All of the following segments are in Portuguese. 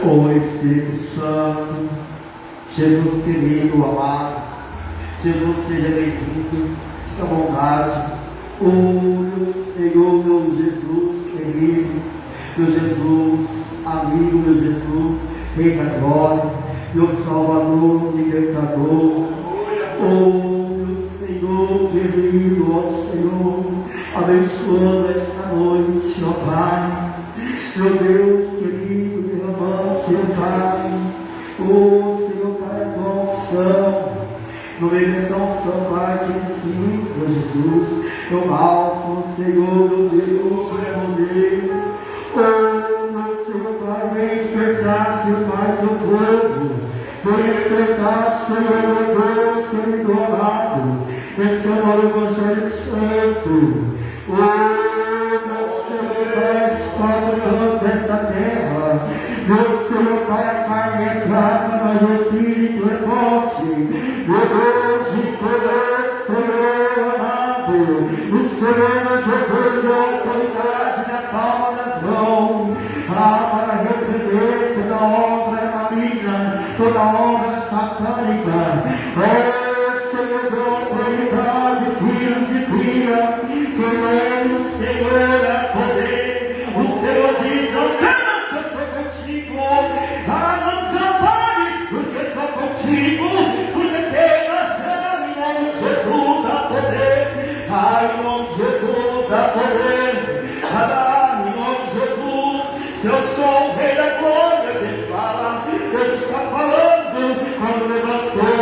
Ô Espírito Santo, Jesus querido, amado, Jesus seja bem-vindo, fica à vontade. Ô meu Senhor, meu Jesus querido, meu Jesus amigo, meu Jesus, Rei da glória, meu Salvador, libertador. Oh, meu Senhor querido, ó Senhor, abençoando esta noite, ó Pai. Meu Deus querido, derramando, Senhor Pai. Oh, Senhor Pai, a tua unção. No meio desta unção, Pai, que ensina, meu Jesus. Teu bálsamo, Senhor, meu Deus, meu poder. Oh, meu Senhor Pai, vem despertar, Senhor Pai, teu povo. Vem despertar, Senhor, meu Deus, querido amado. Esse é o Evangelho Santo. Oh, meu Senhor Pai, escolhe toda essa terra. Meu Senhor Pai, a carne é fraca, mas o Espírito é forte. Meu Deus de poder, Senhor amado. O Senhor nos recolheu a autoridade na palma das mãos. Para repreender toda obra maligna, toda obra satânica. Oh, Senhor, deu autoridade, filhos de filha, que nem o Senhor é poder. O Senhor diz: não temas, que eu sou contigo. Não desampares, porque sou contigo. Porque tem nação, em nome de Jesus há poder. Em nome de Jesus há poder. Em nome de Jesus, se eu sou o Rei da glória, Deus fala, Deus está falando, quando levantou,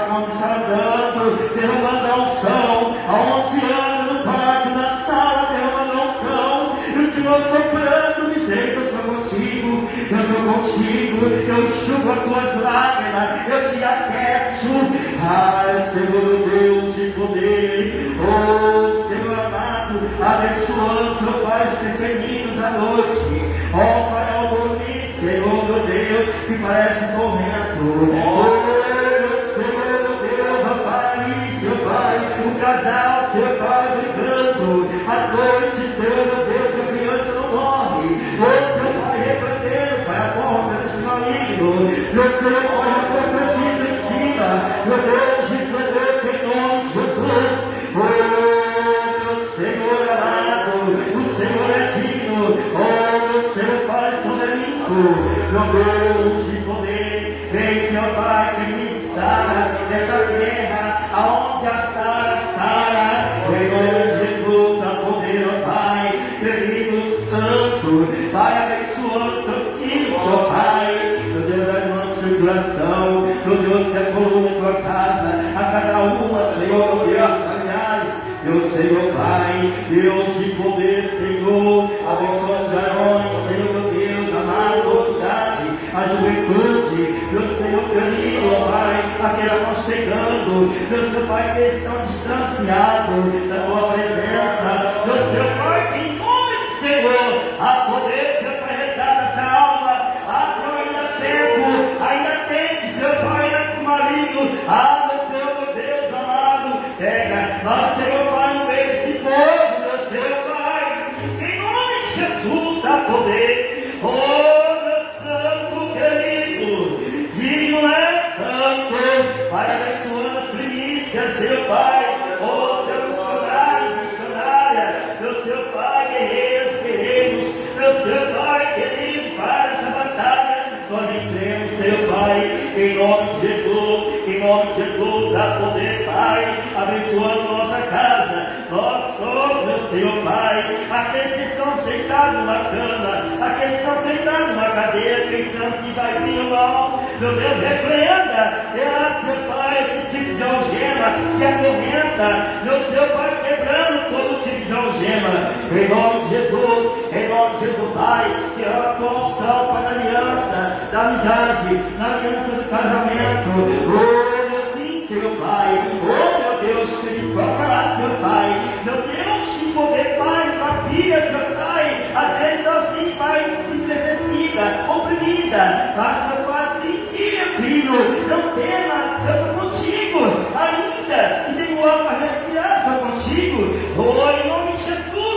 quando está andando, derramando a unção, aonde anda no quarto, na sala, derramando a unção, e o Senhor soprando, dizendo: eu sou contigo, eu enxugo as tuas lágrimas, eu te aqueço. Senhor Deus de poder, oh Senhor amado, abençoando, Senhor Pai, os pequeninos à noite. Oh Pai, ao dormir, Senhor meu Deus, que parece tormento. Oh meu Deus, rapaz, ali, Seu Pai, o casal, Seu Pai, brigando. À noite, Senhor meu Deus, a criança não morre. Oh Seu Pai, repreendendo, Pai, a porta desse maligno. Meu Senhor, Pai, a porta em cima. Meu Deus de poder, em nome de Jesus. Oh meu Senhor amado, o Senhor é digno. Oh meu Senhor Pai, soberano, meu Deus de poder, vem, Senhor Pai, que me sara nessa terra, aonde a Sara, em nome de Jesus, a poder, ó Pai, querido Santo, Pai, abençoando teus filhos, ó Pai, meu Deus da irmã circulação, meu Deus que é coluna em tua casa, a cada uma, Senhor, meu Deus, aliás, meu Senhor Pai, Deus de poder, Senhor, abençoa os varões, Senhor meu Deus, amado, mocidade, a juventude, meu Senhor querido, ó Pai, aqueles que estão chegando, meu Senhor Pai, que estão distanciados da tua presença, meu Senhor Pai, que em nome do Senhor, a poder, Senhor Pai, resgatar essa alma, Senhor, ainda tempo, ainda tem, Senhor Pai, ainda marido, meu Senhor meu Deus, amado, pega, nosso Senhor Pai, no meio desse povo, meu Senhor Pai, em nome de Jesus dá poder. Oh meu santo querido, digno é santo, Pai, abençoando as primícias, Senhor Pai, oh seu missionário, missionária, meu Senhor Pai, guerreiros, meu Senhor Pai, querido, para essa batalha, nós entremos, Senhor Pai, em nome de Jesus, dá poder, Pai, abençoando nossa casa, nós somos, meu Senhor Pai, aqueles que estão sentados numa cama, aqueles que estão sentados numa cadeira, cristãos que vai vir ou não, meu Deus, repreenda, seu Pai, esse tipo de algema que atormenta, meu Senhor Pai, quebrando todo tipo de algema, em nome de Jesus, Pai, que é a tua unção, Pai, da aliança, da amizade, na aliança do casamento, Senhor Pai, oh meu Deus, que ele toca lá, Senhor Pai, meu Deus, de poder, Pai, papia, Senhor Pai, às vezes não assim, Pai, necessita, oprimida, mas Senhor Pai, assim, filho, não tema, eu estou contigo, ainda que tenho algo para respirar, estou contigo, oh, em nome de Jesus,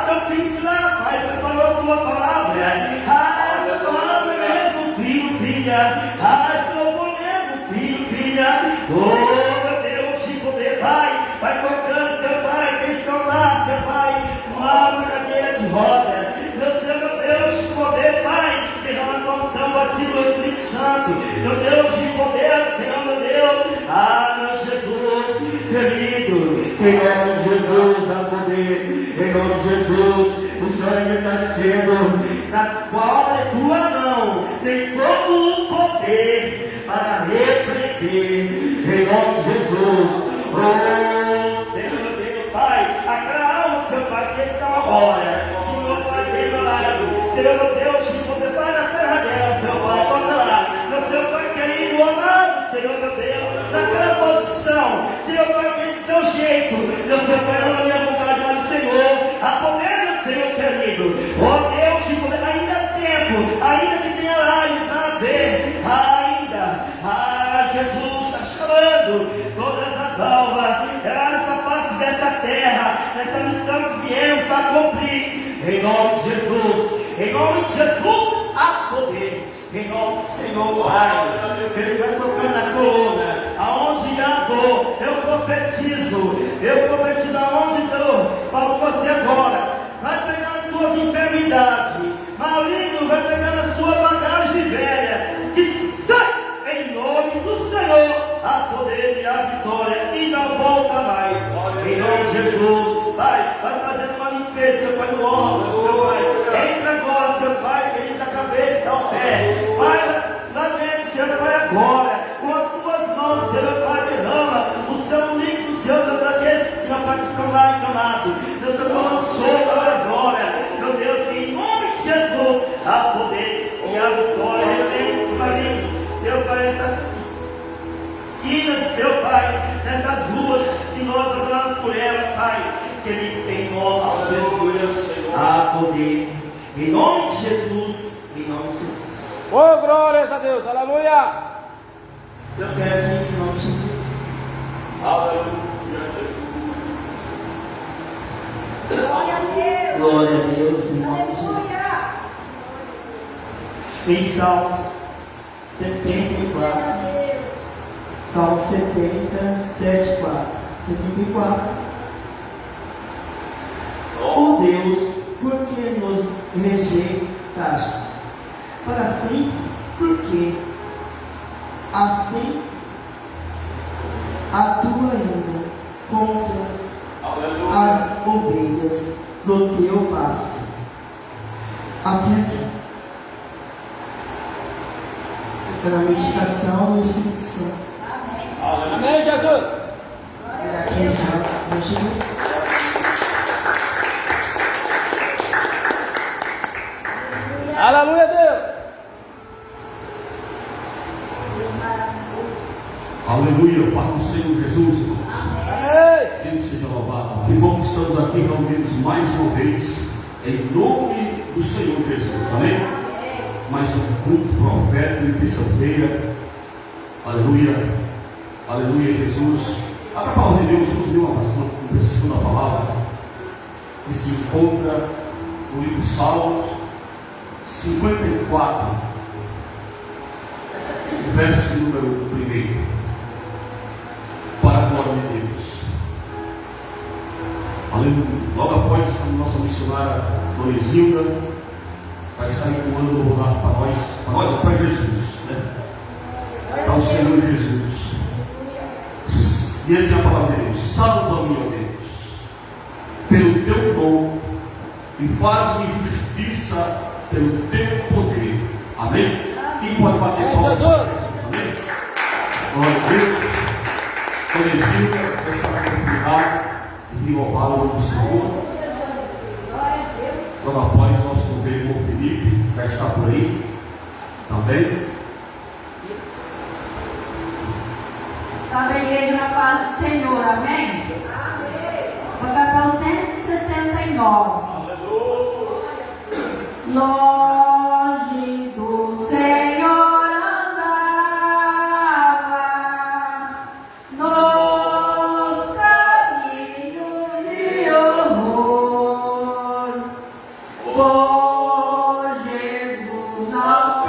teu filho lá, Pai, preparou a tua palavra, essa palavra misericórdia. Meu Senhor, meu Deus, de poder, Pai, derrama a tua unção, batido do Espírito Santo. Meu Deus, de poder, Senhor, meu Deus. Meu Jesus, querido, em nome de Jesus, há poder. Em nome de Jesus, o Senhor está dizendo, na qual é tua mão, tem todo o poder para repreender. Em nome de Jesus. Senhor Deus, Pai, aquela alma, Senhor Pai, que estão agora, Senhor Pai, declarado, Senhor meu Deus, que você vai na terra dela, Senhor Pai, toca lá, meu Senhor Pai querido, amado, Senhor meu Deus, naquela posição, Senhor Pai, que teu jeito, meu Senhor Pai, não é a minha vontade, mas o Senhor, a poder do Senhor querido, Deus, de poder, ainda há tempo, ainda que tenha lágrimas para ver, Jesus está chamando todas as almas, essa face dessa terra, essa missão que viemos para cumprir, em nome de Jesus, há poder, em nome do Senhor, Pai, que Ele vai tocando na coluna, aonde há dor, eu profetizo aonde dor, falo com você agora, vai pegar as tuas enfermidades, maligno vai pegar na sua bagagem velha, que sai em nome do Senhor, a poder e a vitória, e não volta mais, em nome de Jesus. Vai fazendo uma limpeza, Seu Pai, no órgão, Seu Pai, entra agora, Seu Pai, querido, da cabeça ao pé, vai lá dentro, Seu Pai, agora, com as tuas mãos, Seu Pai, derrama o Seu líquido, Seu Deus, daqueles, Seu Pai, que estão lá encamados, Deus, Seu Pai, solta agora, meu Deus, em nome de Jesus, a poder e a vitória, repreende esse maligno, Seu Pai, essas esquinas, Seu Pai, nessas ruas que nós adoramos por ela, Pai, que Ele tem nome de Jesus, a poder, em nome de Jesus, em nome de Jesus. Oh, glórias a Deus, aleluia! Eu quero que em nome de Jesus. Aleluia, Jesus. Glória a Deus. Glória a Deus, em nome de Jesus. Em Salmos 74, Salmo 70, 7, 4, 74. Oh Deus, por que nos rejeitaste? Para sempre, porque assim atua ainda contra as ovelhas do teu pasto. Até aqui. Aquela meditação do Espírito Santo. Amém, Jesus. Aqui já, Jesus. Aleluia, Deus. Aleluia, Pai do Senhor Jesus, irmãos. Amém. Deus seja louvado. Que bom que estamos aqui reunidos mais uma vez, em nome do Senhor Jesus. Amém? Mais um culto profético de terça-feira. Aleluia, aleluia, Jesus. A palavra de Deus nos deu uma segunda palavra que se encontra no livro de Salmos 54, verso número 1. Para a glória de Deus. Aleluia. Logo após a nossa missionária Dorisilda vai estar encoando o louvor para nós, para Jesus, né? Para o Senhor Jesus. E essa é a palavra de Deus. Salva-me, ó Deus, pelo teu dom, e faz-me justiça pelo teu poder. Amém? Quem pode bater palmas? Amém? Glória a Deus. Dorisilda vai estar convidado e louvar o nome do Senhor. Logo após, nosso irmão Felipe vai estar por aí também. Salve a igreja na paz do Senhor, amém? Vou cantar o 169. Longe do Senhor andava, nos caminhos de horror, por Jesus não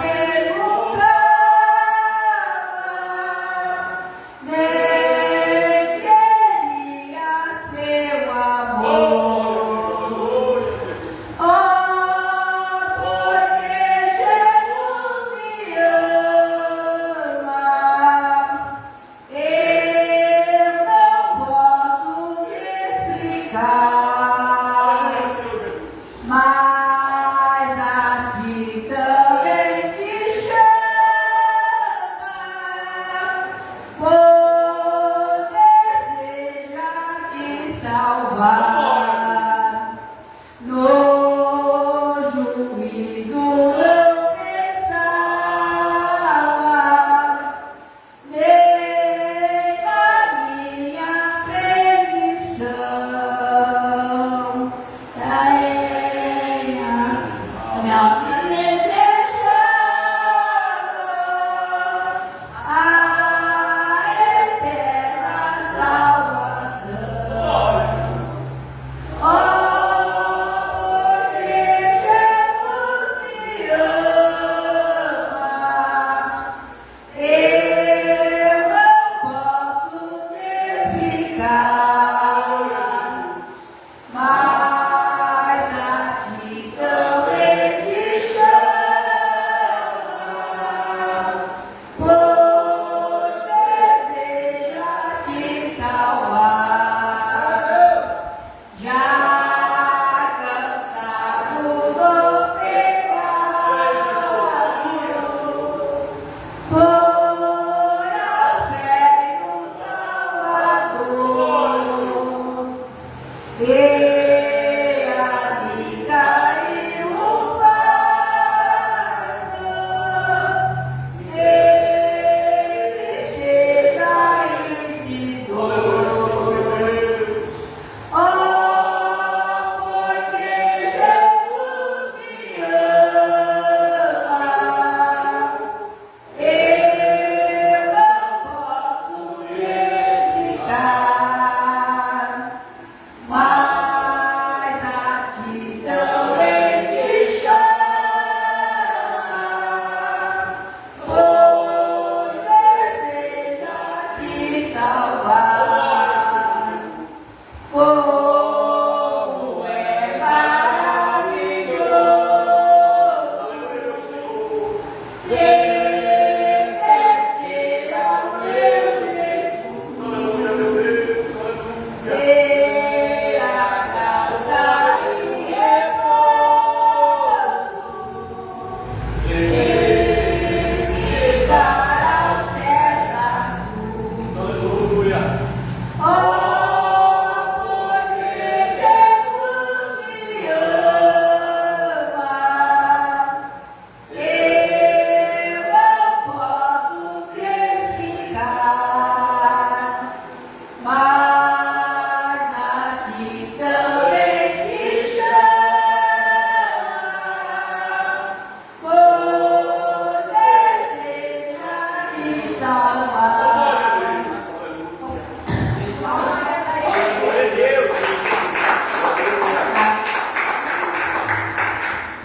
perguntava, nem queria seu amor. Oh,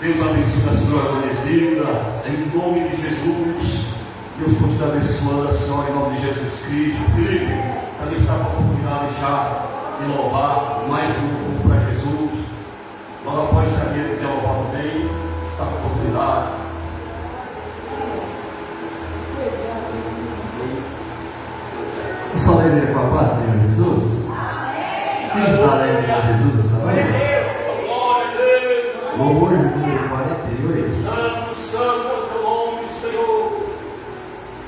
Deus abençoe a senhora Dona Isilda, em nome de Jesus. Deus continue abençoando a senhora em nome de Jesus Cristo. Felipe, também está com a oportunidade já de louvar mais um para Jesus. Logo após se a minha quiser louvar também, está com a oportunidade. Só alegria com a paz, Senhor Jesus? Quem está alegre com Jesus essa noite? Louvor de número 48. Santo, santo é o teu nome, Senhor.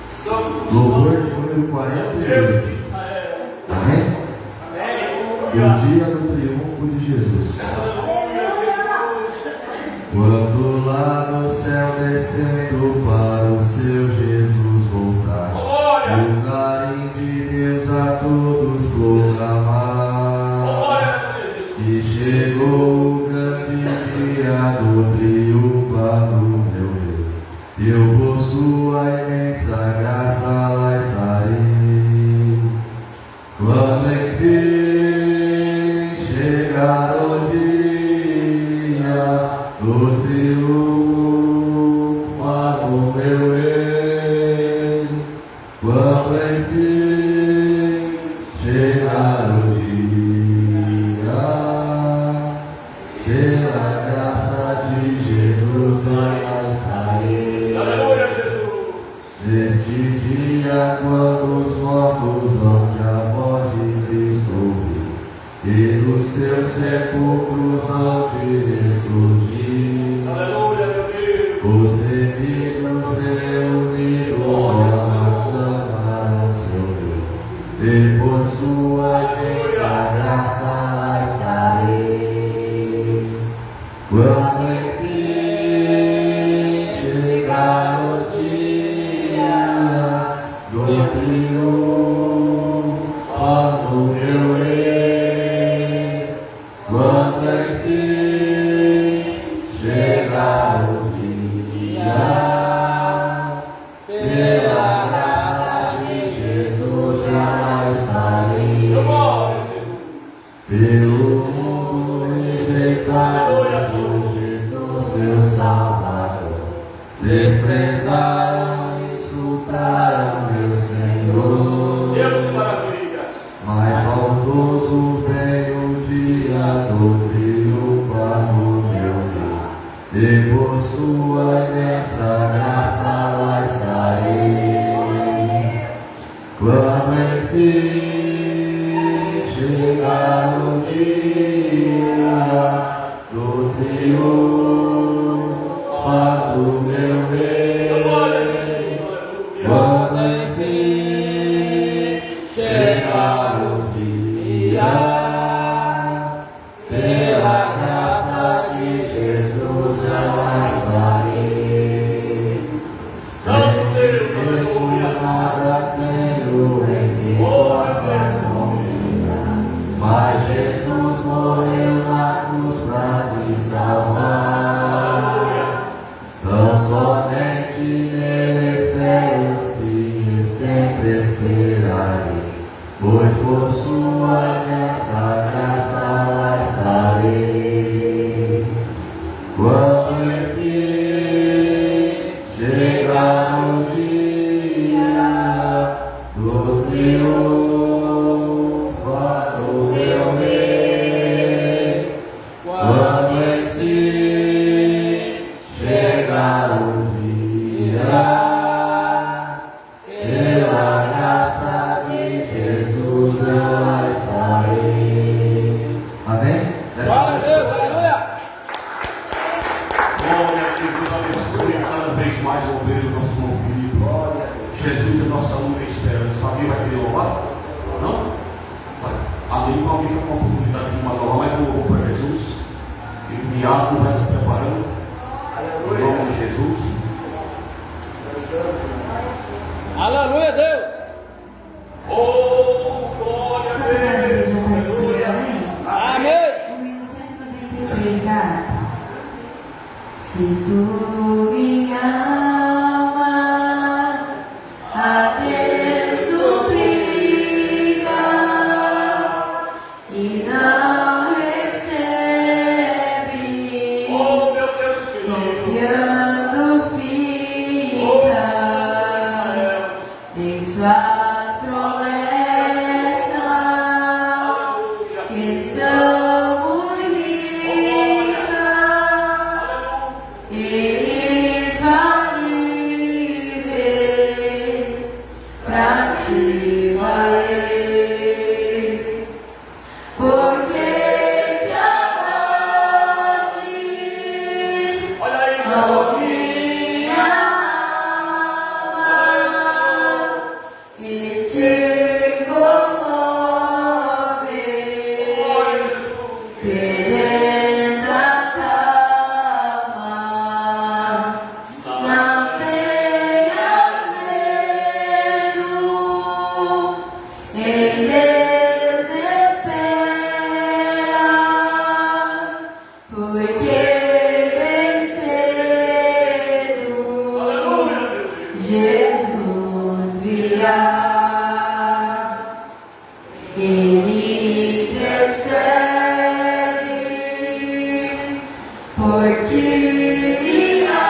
Santo, Louvor de número Deus 48. de Israel. Amém? O dia do triunfo de Jesus. Aleluia, Jesus. Quando lá no céu descendo para o seu Jesus voltar, Glória. o carinho de Deus a todos proclamar. Glória a Jesus. E chegou o grande dia do triunfo do meu rei. Eu por sua imensa graça lá estarei. Quando enfim chegar o dia do triunfo do meu rei. Quando enfim chegar o dia, pela graça de Jesus lá estarei. Aleluia, Jesus. Neste dia, quando os mortos vão de a morte de Cristo ouvir, e dos seus sepulcros vão se ressurgir. Aleluia, meu Deus. chegar o dia, pela graça de Jesus já estarei. Pelo mundo rejeitado, Jesus meu Salvador, desprezaram e insultaram meu Senhor. Deus maravilha. Mas maldoso veio o dia do triunfo meu Deus, e por sua imensa graça lá estarei. Quando enfim chegar o dia do triunfo do meu Rei, quando enfim chegar o dia, pela graça de Jesus já estarei. Nada tenho em que possa dominar, mas Jesus morreu na cruz pra me salvar. Tão somente nele espero, sim, e sempre esperarei, pois por sua imensa graça lá estarei. Quando enfim chegar o dia do triunfo do meu Rei, quando enfim chegar o dia, pela graça de Jesus eu lá estarei. Amém? Glória a Deus, aleluia. Glória a Deus, abençoe cada vez mais o ouvir do nosso ouvido. Jesus é nossa única esperança. Alguém vai querer louvar? Não? Vai. Alguém com a oportunidade de louvar mais um louvor para Jesus. E o diácono vai se preparando. Em nome de Jesus. Aleluia, Deus. Oh, glória a Só para a igreja Deus. conhecer, Aleluia. amém? Amém. O hino 193, tá? Se tu minha alma a Deus suplicas e não recebes, Oh, meu Deus querido. confiando Oh, fica Israel. em suas promessas Aleluia. que são muito ricas e infalíveis pra te valer, porque te abates, Olha aí, ó minha alma, e te comoves, querendo a calma. Não tenhas medo, em Deus espera, porque bem cedo aleluia, meu Deus. Jesus virá. Ele intercede por ti, minha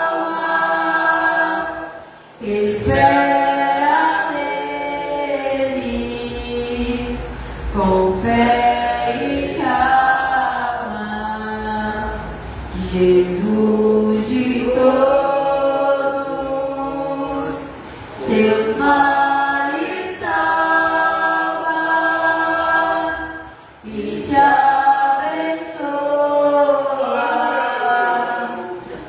alma, espera nele, com fé e calma. Jesus de todos teus males salva e te abençoa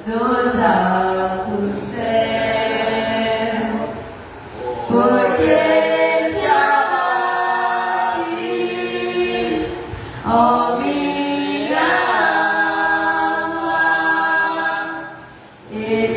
dos altos céus, porque te abates, ó minha alma, e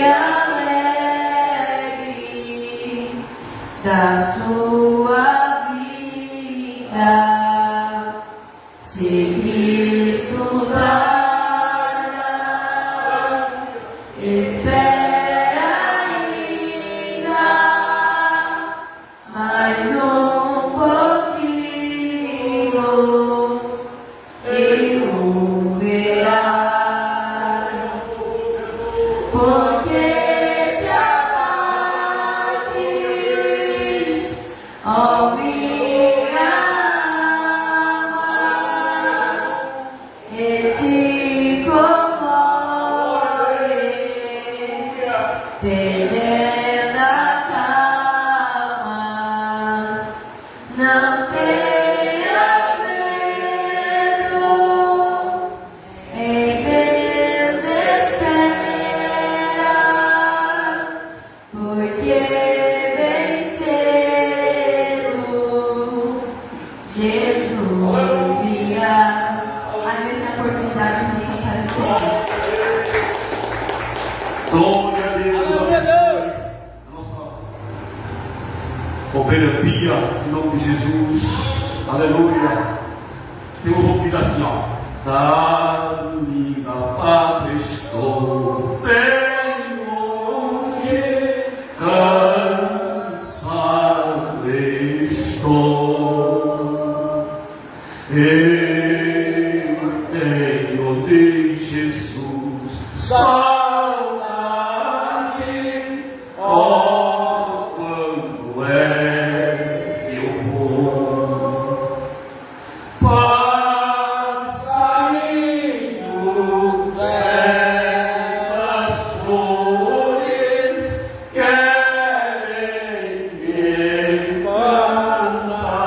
alegre da sua vida. Se Cristo tarda, espera ainda mais um pouquinho e o verá, porque te abates, ó minha alma, e te comove, perdendo a calma. Não tenhas medo, em Deus espera, porque bem cedo Jesus virá. Agradeço a oportunidade de você aparecer. Glória a Deus. Aleluia, Deus. A nossa ovelha Bia, em nome de Jesus. Aleluia. Tem um louco que diz assim, ó. Caminha, Padre, estou bem longe, cansado estou. Eu tenho de Jesus saudade, oh, quando é que eu vou? Passarinhos das flores querem me cantar.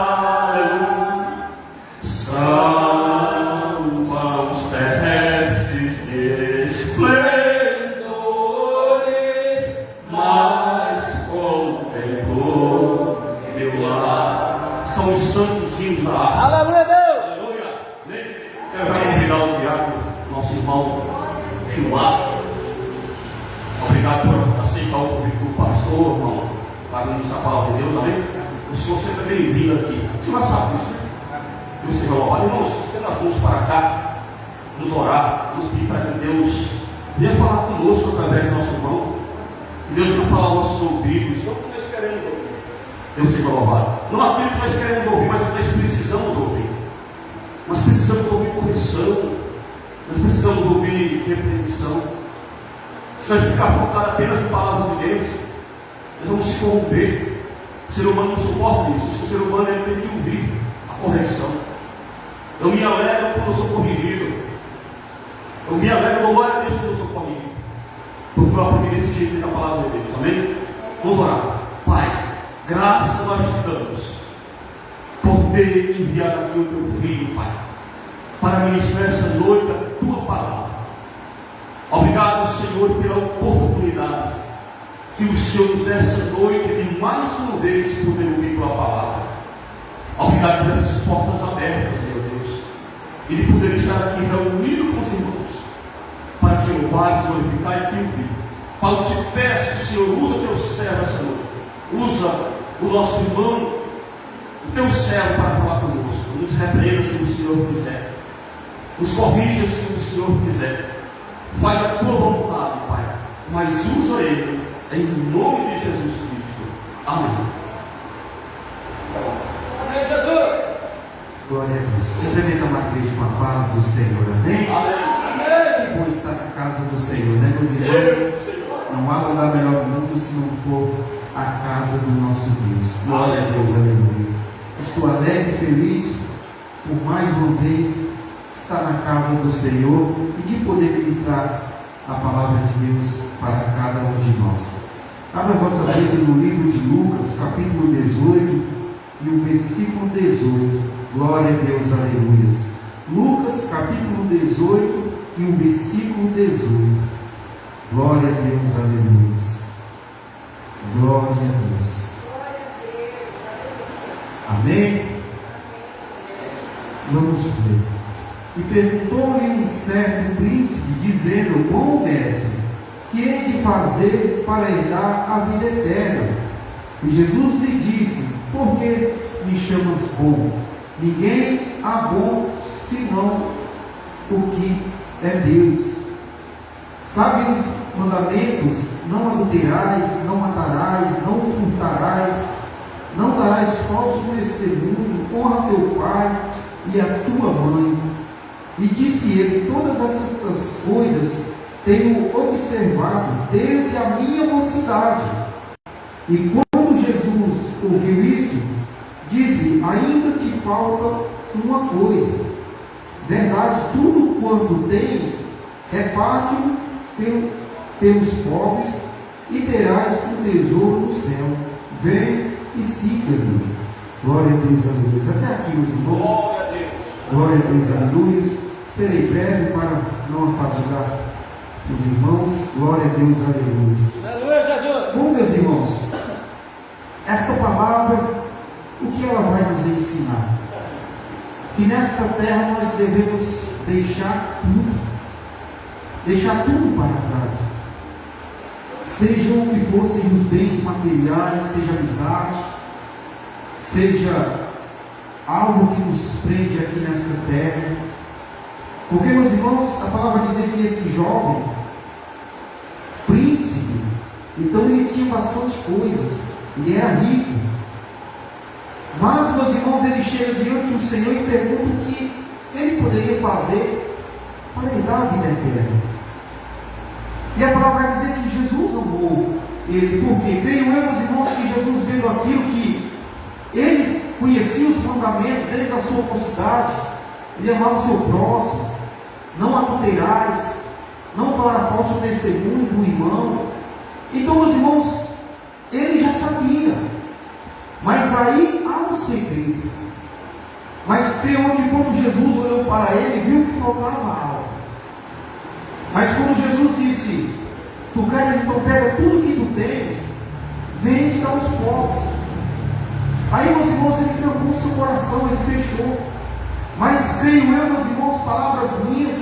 São mãos terrestres de esplendores, mas contemplo meu lar. São os santozinhos da arte. Aleluia, Deus. Aleluia. Amém? Quero já convidar o diácono, nosso irmão Gilmar. Obrigado por aceitar o convite do pastor, irmão, para ministrar a palavra de Deus. Amém? O senhor sempre é bem-vindo aqui. Você já sabe disso, né? E você vai louvar. Irmãos, estenda as mãos para cá, nos orar, nos pedir para que Deus venha falar conosco através do nosso irmão. Que Deus venha falar aos nossos ouvidos. Não o que nós queremos ouvir. Deus seja louvado. Não aquilo que nós queremos ouvir, mas o que nós precisamos ouvir. Nós precisamos ouvir correção. Nós precisamos ouvir repreensão. Se nós ficar focado apenas em palavras de Deus, nós vamos se corromper. O ser humano não suporta isso. O ser humano ele tem que ouvir a correção. Eu me alegro quando eu sou corrigido. Eu me alegro, glória a Deus, quando eu sou corrigido. Porque eu aprendi desse jeito da palavra de Deus. Amém? Vamos orar. Pai, graças nós te damos por ter enviado aqui o teu filho, Pai, para ministrar essa noite a tua palavra. Obrigado, Senhor, pela oportunidade que o Senhor nos dê essa noite de mais uma vez poder ouvir tua palavra. Obrigado por essas portas abertas, meu Deus, e de poder estar aqui reunido com os irmãos para te louvar, te glorificar e te ouvir. Pai, eu te peço, Senhor, usa o teu servo essa noite, usa o nosso irmão, o teu servo para falar conosco. Nos repreenda se o Senhor quiser, nos corrija se o Senhor quiser. Faz a tua vontade, Pai, mas usa ele em nome de Jesus Cristo. Amém. Amém, Jesus. Glória a Deus. Cumprimento a matriz com a paz do Senhor. Amém? Amém. Que bom estar na casa do Senhor, né, meus irmãos? Não há lugar melhor do mundo se não for a casa do nosso Deus. Glória a Deus, aleluia. Estou alegre e feliz por mais uma vez estar na casa do Senhor e de poder ministrar a palavra de Deus para cada um de nós. Abra a vossa Bíblia no livro de Lucas, capítulo 18 e o versículo 18. Glória a Deus, aleluia. Lucas, capítulo 18 e o versículo 18. Glória a Deus, aleluia. Glória a Deus. Amém? Vamos ver. E perguntou-lhe um certo príncipe, dizendo: Bom mestre, que hei de fazer para herdar a vida eterna? E Jesus lhe disse: por que me chamas bom? Ninguém há bom senão o que é Deus. Sabe os mandamentos: não adulterarás, não matarás, não furtarás, não darás falso testemunho, honra teu pai e a tua mãe. E disse ele: todas essas coisas tenho observado desde a minha mocidade. E quando Jesus ouviu isso, disse: ainda te falta uma coisa. Verdade, tudo quanto tens, reparte-o pelos pobres, e terás um tesouro no céu. Vem e siga-me. Glória a Deus, aleluia. Até aqui, meus irmãos. Glória a Deus. Glória a Deus, aleluia. Serei breve para não afadigar os irmãos. Glória a Deus, aleluia. Aleluia, Jesus. Bom, meus irmãos, esta palavra, o que ela vai nos ensinar? Que nesta terra nós devemos deixar tudo para trás. Seja o que for, seja os bens materiais, seja amizade, seja algo que nos prende aqui nesta terra. Porque, meus irmãos, a palavra diz que esse jovem, príncipe, então ele tinha bastante coisas, ele era rico. Mas, meus irmãos, ele chega diante do Senhor e pergunta o que ele poderia fazer para lhe dar a vida eterna. E a palavra vai dizer que Jesus amou ele, porque creio eu, meus irmãos, que Jesus, vendo aquilo que ele conhecia os mandamentos desde a sua mocidade, ele amava o seu próximo, não adulterais, não falar falso testemunho do irmão. Então, meus irmãos, ele já sabia, mas aí há um segredo. Mas creio que quando Jesus olhou para ele, viu que faltava algo. Mas quando Jesus disse: tu queres, então pega tudo que tu tens, vende e dá aos pobres. Aí, meus irmãos, ele trancou o seu coração, ele fechou. Mas creio eu, meus irmãos, palavras minhas,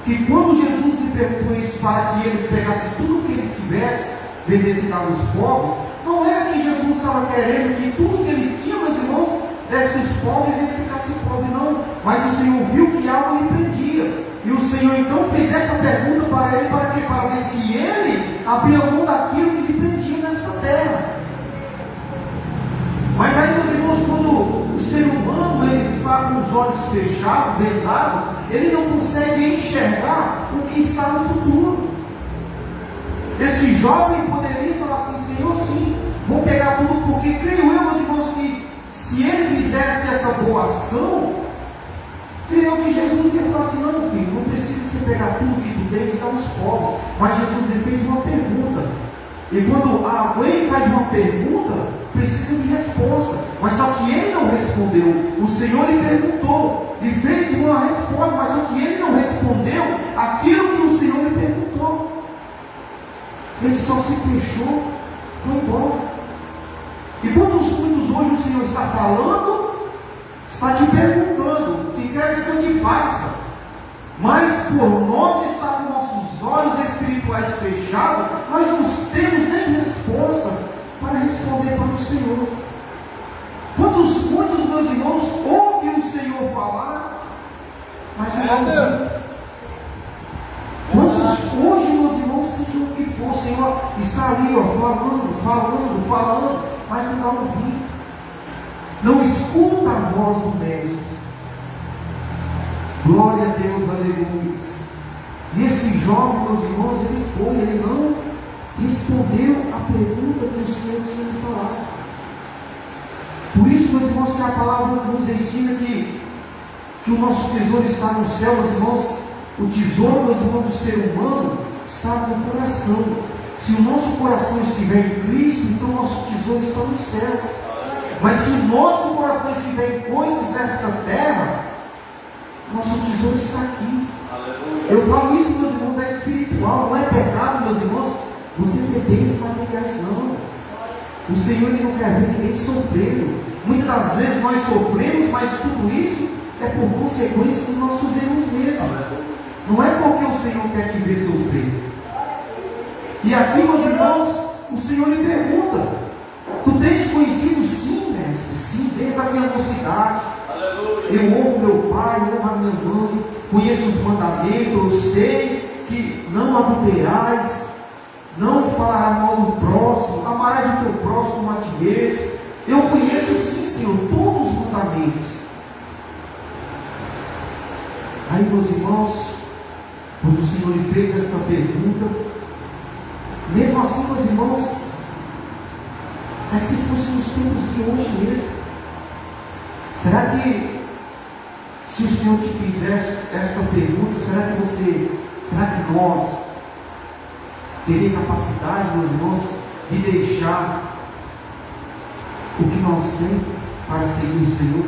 que quando Jesus lhe perguntou isso para que ele pegasse tudo que ele tivesse, vendesse e dava aos pobres, não era que Jesus estava querendo que tudo que ele tinha, meus irmãos, desse os pobres e ele ficasse pobre, não. Mas o Senhor viu que algo lhe prendia. E o Senhor então fez essa pergunta para ele, para quê? Para ver se ele abria mão daquilo que lhe prendia nesta terra. Mas aí, meus irmãos, quando o ser humano ele está com os olhos fechados, vendados, ele não consegue enxergar o que está no futuro. Esse jovem poderia falar assim: Senhor, sim, vou pegar tudo, porque creio eu, meus irmãos, que se ele fizesse essa boa ação, creio que Jesus ia falar assim: não, filho, não precisa você pegar tudo que tu tens e dar aos pobres. Mas Jesus lhe fez uma pergunta. E quando alguém faz uma pergunta, precisa de resposta. Mas só que ele não respondeu. O Senhor lhe perguntou, lhe fez uma resposta, mas só que ele não respondeu aquilo que o Senhor lhe perguntou. Ele só se fechou, foi embora. E quantos muitos hoje o Senhor está falando, está te perguntando: o que queres que eu te faça? Mas por nós estar com nossos olhos espirituais fechados, nós não temos nem resposta para responder para o Senhor. Muitos, meus irmãos, ouvem o Senhor falar, mas não. Quantos hoje, meus irmãos, seja o que for, o Senhor está ali, falando, mas não dá ouvido. Não escuta a voz do Mestre. Glória a Deus, aleluia. E esse jovem, meus irmãos, ele não respondeu a pergunta que o Senhor tinha lhe falado. Por isso, meus irmãos, que a palavra nos ensina que o nosso tesouro está no céu, meus irmãos. O tesouro, meus irmãos, do ser humano está no coração. Se o nosso coração estiver em Cristo, então o nosso tesouro está no céu. Mas se o nosso coração estiver em coisas desta terra, nosso tesouro está aqui. Aleluia. Eu falo isso, meus irmãos, é espiritual, não é pecado, meus irmãos, você ter bens materiais, não. O Senhor ele não quer ver ninguém sofrendo. Muitas das vezes nós sofremos, mas tudo isso é por consequência dos nossos erros mesmo. Não é porque o Senhor quer te ver sofrer. E aqui, meus irmãos, o Senhor lhe pergunta: tu tens conhecido? Sim, mestre, sim, desde a minha mocidade. Eu amo meu pai, amo a minha mãe, conheço os mandamentos, eu sei que não adulterais, não falarás mal do próximo, amarás o teu próximo como a ti mesmo. Eu conheço sim, Senhor, todos os mandamentos. Aí, meus irmãos, quando o Senhor lhe fez esta pergunta, mesmo assim, meus irmãos, é se fosse nos tempos de hoje mesmo. Será que, se o Senhor te fizesse esta pergunta, será que nós teríamos capacidade, meus irmãos, de deixar o que nós temos para seguir o Senhor?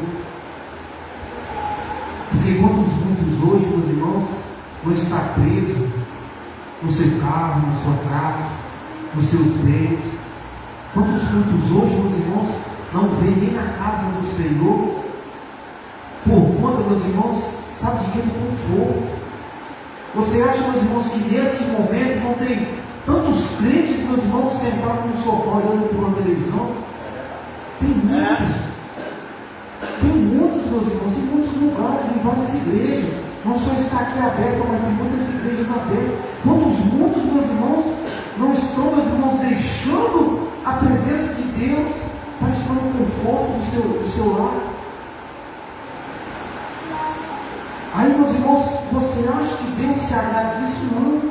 Porque muitos hoje, meus irmãos, não está preso no seu carro, na sua casa, nos seus bens. Muitos hoje, meus irmãos, não vêm nem na casa do Senhor, por conta, meus irmãos, sabe de que? Do conforto. Você acha, meus irmãos, que nesse momento não tem tantos crentes, meus irmãos, sentados no sofá olhando por uma televisão? Tem muitos, meus irmãos, em muitos lugares, em várias igrejas. Não só está aqui aberto, mas tem muitas igrejas abertas. Muitos, meus irmãos, não estão, meus irmãos, deixando a presença de Deus para estar no conforto do seu lar. Aí, meus irmãos, você acha que Deus se agrada disso? Não.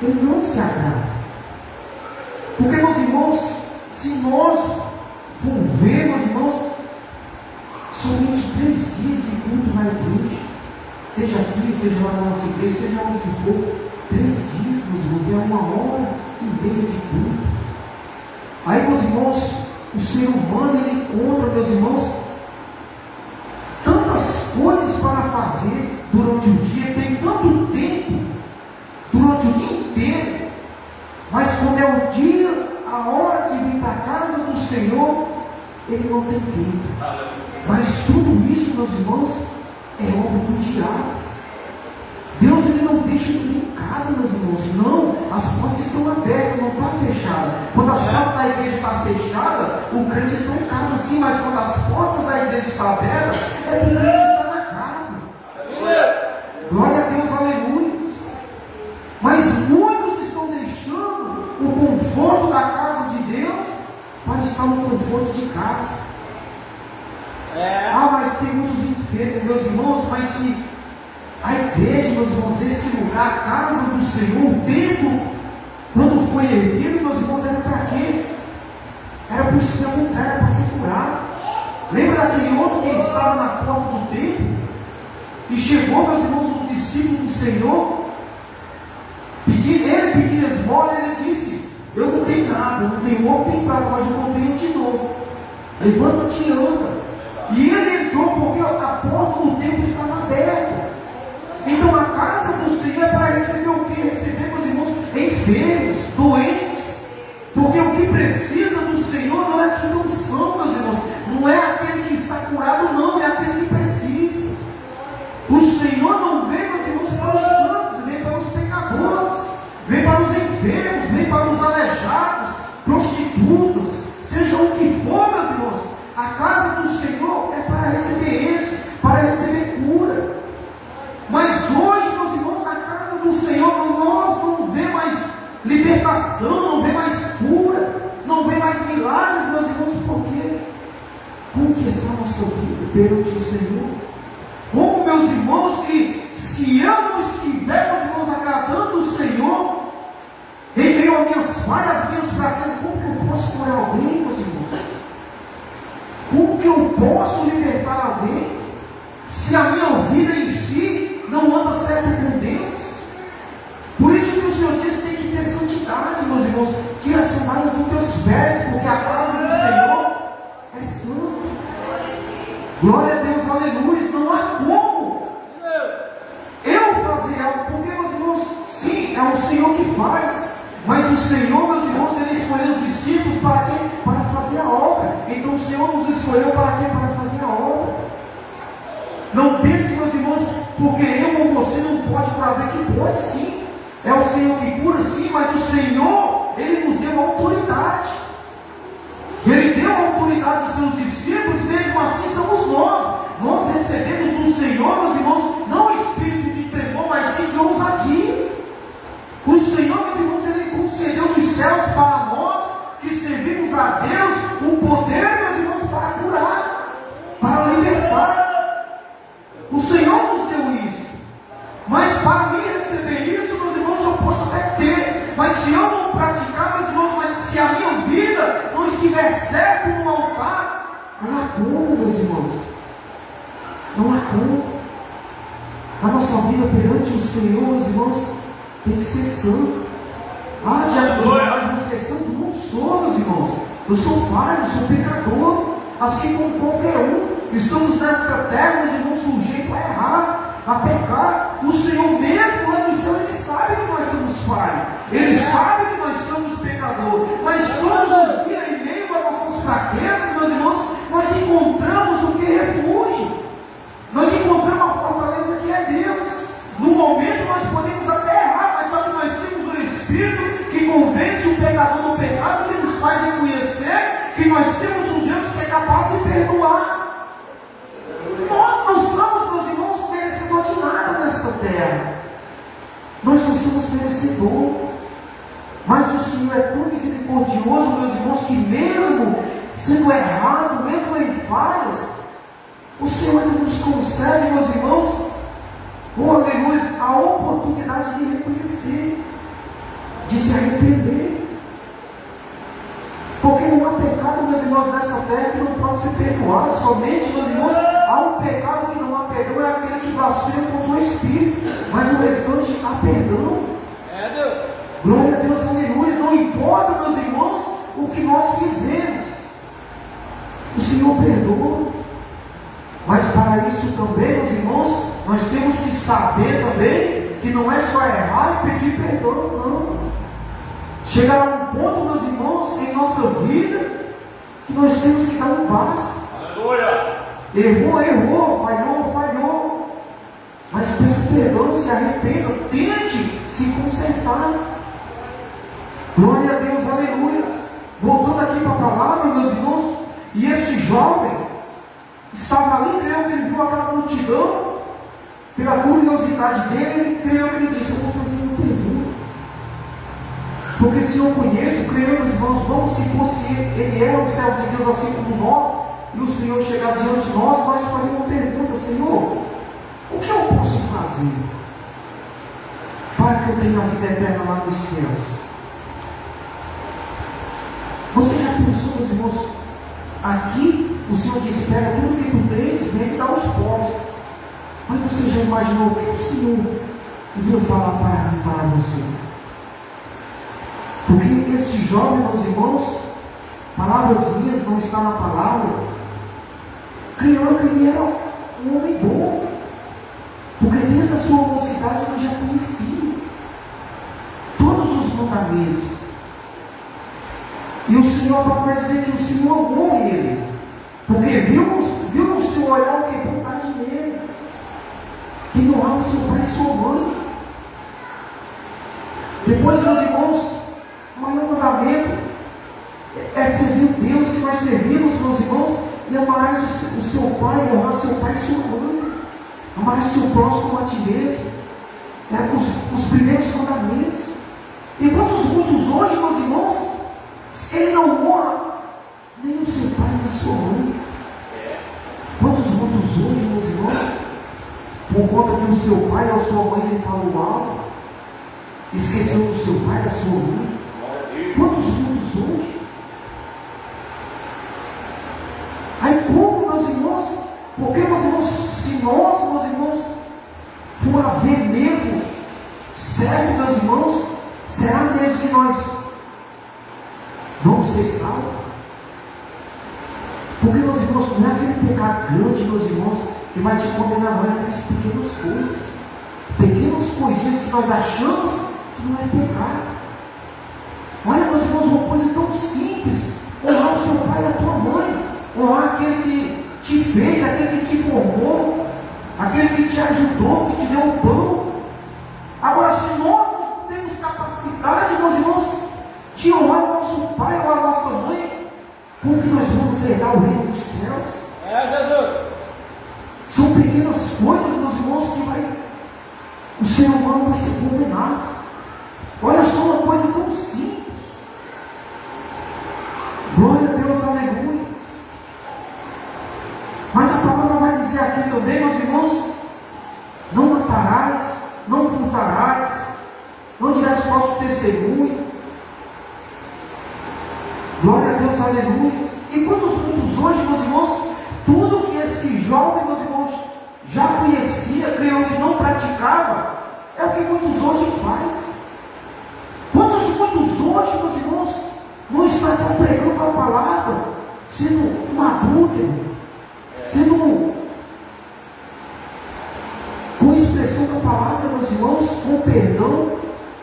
Ele não se agrada. Porque, meus irmãos, se nós formos ver, meus irmãos, somente 3 dias de culto na igreja, seja aqui, seja lá na nossa igreja, seja onde que for, 3 dias, meus irmãos, é 1h30 de culto. Aí, meus irmãos, o ser humano, ele encontra, meus irmãos, tantas coisas para fazer durante o dia, tem tanto tempo durante o dia inteiro, mas quando é o dia, a hora de vir para a casa do Senhor, ele não tem tempo. Mas tudo isso, meus irmãos, é obra do diabo. Deus, ele não deixa ninguém em casa, meus irmãos. Não, as portas estão abertas, não está fechada. Quando as portas da igreja estão fechadas, o crente está em casa sim, mas quando as portas da igreja estão abertas, é que o crente está na casa. Glória a Deus, aleluia. Mas muitos estão deixando o conforto da casa de Deus para estar no conforto de casa. Mas tem muitos enfermos, meus irmãos, mas se a igreja, meus irmãos, este lugar, a casa do Senhor, o templo, quando foi erguido, meus irmãos, era para quê? Era para o seu lugar, era para ser curado. Lembra daquele homem que estava na porta do templo? E chegou, meus irmãos, um discípulo do Senhor, pedindo esmola, ele disse: eu não tenho nada, eu não tenho ouro, tem prata, mas eu não tenho, eu te dou. Levanta-te e anda. E ele entrou porque a porta do templo estava aberta. Então a casa do Senhor é para receber o que? Receber, meus irmãos, enfermos, doentes. Porque o que precisa do Senhor não é que não são, meus irmãos. Não é aquele que está curado, não, é aquele que precisa. O Senhor não vem, meus irmãos, para os santos, vem para os pecadores, vem para os enfermos, vem para os aleijados, prostitutas, seja o que for, meus irmãos. A casa do Senhor é para receber isso, para receber cura. Mas hoje, meus irmãos, na casa do Senhor, nós não vemos mais libertação, não vemos mais cura, não vemos mais milagres, meus irmãos, por quê? Como que está a nossa vida perante o Senhor? Como, meus irmãos, que se eu não estiver, meus irmãos, agradando o Senhor, em meio a minhas falhas, minhas fraquezas, como que eu posso curar alguém, meus irmãos? Como que eu posso libertar alguém, se a minha vida em si não anda certo com Deus? Por isso que o Senhor diz que tem que ter santidade, meus irmãos. Tira a sandália dos teus pés, porque a casa do Senhor é santa. Glória a Deus, aleluia. Não há como eu fazer algo, porque, meus irmãos, sim, é o Senhor que faz. Mas o Senhor, meus irmãos, Ele escolheu os discípulos para quê? Para fazer a obra. Então o Senhor nos escolheu para quê? Para fazer a obra. Não pense, meus irmãos, porque eu ou você não pode curar bem, que pode sim. É o Senhor que cura, sim, mas o Senhor, Ele nos deu autoridade. Ele deu a autoridade aos seus discípulos, mesmo assim somos nós. Nós recebemos do Senhor, meus irmãos, não espírito de temor, mas sim de ousadia. O Senhor, meus irmãos, Ele concedeu dos céus para nós, que servimos a Deus, o poder, meus irmãos, para curar, para libertar. O Senhor nos deu isso. Mas para mim receber isso, meus irmãos, eu posso até ter. Mas se eu não praticar, meus irmãos, mas se a minha vida não estiver certo no altar, não há como, meus irmãos. Não há como. A nossa vida perante o Senhor, meus irmãos, tem que ser santo. Ah, de você é santo? Não sou, meus irmãos. Eu sou falho, eu sou pecador, assim como qualquer um. Estamos nesta terra, meus irmãos, sujeitos a errar, a pecar. O Senhor mesmo lá no céu, Ele sabe que nós somos falhos. Ele sabe que nós somos pecadores. Mas todos os dias, em meio às nossas fraquezas, meus irmãos, nós encontramos o que refúgio. Nós encontramos a fortaleza que é Deus. No momento nós podemos até errar, mas só que nós temos o Espírito que convence o pecador do pecado, que nos faz reconhecer que nós temos um Deus que é capaz de perdoar. Nós não somos, meus irmãos, merecedor de nada nesta terra. Nós não somos merecedor. Mas o Senhor é tão misericordioso, meus irmãos, que mesmo sendo errado, mesmo em falhas, o Senhor nos concede, meus irmãos, oh aleluia, a oportunidade de reconhecer, de se arrepender. Porque não há pecado, meus irmãos, nessa terra que não pode ser perdoado. Somente, meus irmãos, há um pecado que não há perdão, é aquele que blasfema contra o Espírito. Mas o restante há perdão. É, Deus. Glória a Deus, aleluia. Não importa, meus irmãos, o que nós fizemos. O Senhor perdoa. Mas para isso também, meus irmãos, nós temos que saber também que não é só errar e pedir perdão, não. Chegará um ponto, meus irmãos, em nossa vida, que nós temos que dar um basta. Aleluia! Errou, falhou. Mas peça perdão, se arrependa, tente se consertar. Glória a Deus, aleluia. Voltando aqui para a palavra, meus irmãos, e este jovem estava ali, creio que ele viu aquela multidão, pela curiosidade dele, creio que ele disse: eu vou fazer uma pergunta. Porque se eu conheço, creio, meus irmãos, vamos, se fosse ele é o céu de Deus assim como nós, e o Senhor chegar diante de nós, nós fazemos uma pergunta: Senhor, o que eu posso fazer para que eu tenha a vida eterna lá nos céus? Você já pensou, meus irmãos? Aqui o Senhor disse: pega tudo que tu tens, vende e dá aos pobres. Mas você já imaginou o que o Senhor veio falar para mim, para você? Porque esse jovem, meus irmãos, palavras minhas, não está na palavra, criou que ele era um homem bom. Porque desde a sua mocidade ele já conhecia todos os mandamentos. E o Senhor vai dizer que o Senhor amou ele, porque viu no seu olhar o que é vontade nele, que não ama seu pai e sua mãe. Depois, meus irmãos, o maior mandamento é servir Deus, que nós servimos, meus irmãos, e amarás o seu pai, e honrar seu pai e sua mãe, amarás teu próximo como a ti mesmo. Os primeiros mandamentos. E quantos muitos hoje, meus irmãos, ele não honra nem o seu pai nem a sua mãe. Quantos muitos hoje, meus irmãos, por conta que o seu pai ou a sua mãe lhe falou mal, esqueceu do seu pai, da sua mãe? Quantos muitos hoje? Aí como, meus irmãos? Porque, meus irmãos, se nós, meus irmãos, for a ver mesmo, certo, meus irmãos, será mesmo que nós vamos ser salvos? Porque, meus irmãos, não é aquele pecado grande, meus irmãos, que vai te condenar, não, é aquelas pequenas coisas, pequenas coisinhas que nós achamos que não é pecado. Olha, meus irmãos, uma coisa tão simples: honrar o teu pai e a tua mãe, honrar aquele que te fez, aquele que te formou, aquele que te ajudou, que te deu o pão. Agora, se nós não Como que nós vamos herdar o reino dos céus? Jesus. São pequenas coisas, meus irmãos, que o ser humano vai se condenar. Olha só uma coisa tão simples. Glória a Deus, aleluia. Mas a palavra vai dizer aqui também, meus irmãos, não matarás, não furtarás, não dirás falso testemunho. Glória a Deus, aleluia. E quantos hoje, meus irmãos, tudo que esse jovem, meus irmãos, já conhecia, creio que não praticava, é o que muitos hoje faz. Quantos hoje, meus irmãos, não estão pregando a palavra, sendo um adúltero, sendo com expressão da palavra, meus irmãos, com perdão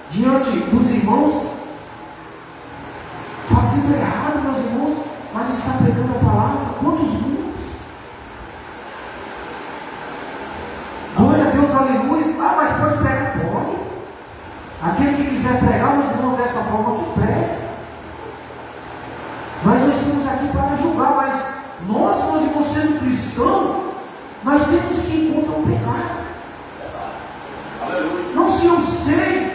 diante dos irmãos, fazendo errado, meus irmãos, mas está pregando a palavra. Quantos muitos? Glória a Deus, aleluia. Mas pode pregar? Pode. Aquele que quiser pregar, meus irmãos, dessa forma que prega. Nós não estamos aqui para julgar, mas nós, meus irmãos, sendo cristãos, nós temos que ir contra o pecado. Não, se eu sei,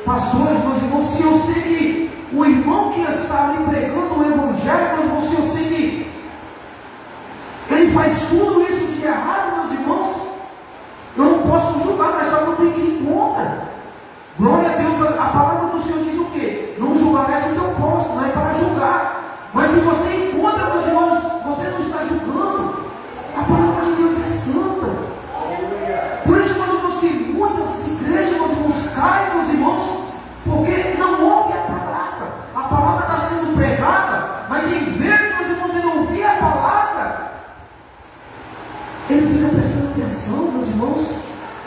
pastores, meus irmãos, se eu sei que o irmão que está ali pregando o evangelho, meus irmãos, se eu sei que ele faz tudo isso de errado, meus irmãos, eu não posso julgar, mas só que eu tenho que ir contra. Glória a Deus, a palavra do Senhor diz o quê? Não julgarás o teu próximo, não é para julgar. Mas se você encontra, meus irmãos, você não está julgando. A palavra de Deus é santa. Por isso, meus irmãos, que muitas igrejas, meus irmãos, caem, meus irmãos, porque não ouvem a palavra. A palavra está sendo pregada, mas em vez, meus irmãos, de não ouvir a palavra, ele fica prestando atenção, meus irmãos,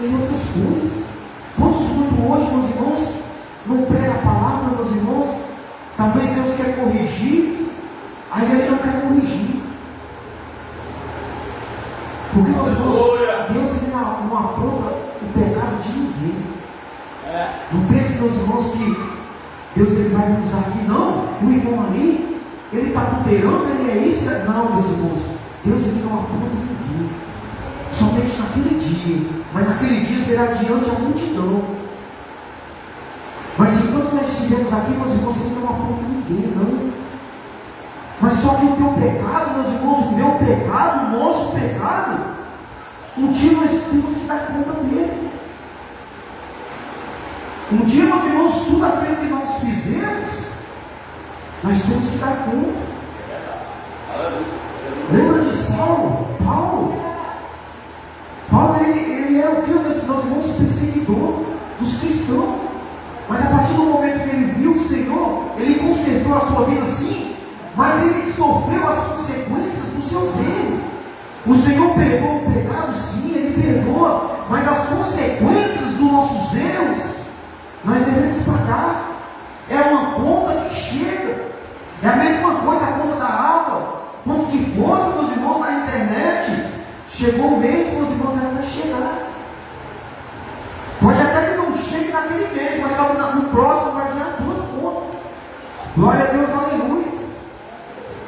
em outras coisas. Quantos muito hoje, meus irmãos, não prega a palavra, meus irmãos? Talvez Deus quer corrigir, aí ele não quer corrigir. Porque, meus irmãos, Deus ele não aprova o pecado de ninguém. Não pense, meus irmãos, que Deus ele vai me usar aqui. Não, o irmão ali, ele está adulterando, ele é isso. Não, meus irmãos, Deus ele não aprova ninguém. Somente naquele dia. Mas naquele dia será diante a multidão. Mas enquanto nós estivermos aqui, meus irmãos, ele não aponta ninguém, não. Mas só que o teu pecado, meus irmãos, o meu pecado, o nosso pecado, um dia nós temos que dar conta dele. Um dia, meus irmãos, tudo aquilo que nós fizemos, nós temos que dar conta. Lembra de Saulo? Paulo, ele era o que, meus irmãos, perseguidor dos cristãos. Mas a partir do momento que ele viu o Senhor, ele consertou a sua vida sim, mas ele sofreu as consequências dos seus erros. O Senhor perdoa o pecado, sim, ele perdoa, mas as consequências dos nossos erros, nós devemos pagar. É uma conta que chega. É a mesma coisa, a conta da água. Quanto de força, meus irmãos, na internet. Chegou o mês, meus irmãos, ela vai chegar. Pode até que não chegue naquele mês, mas só no próximo vai vir as duas contas. Glória a Deus, aleluia.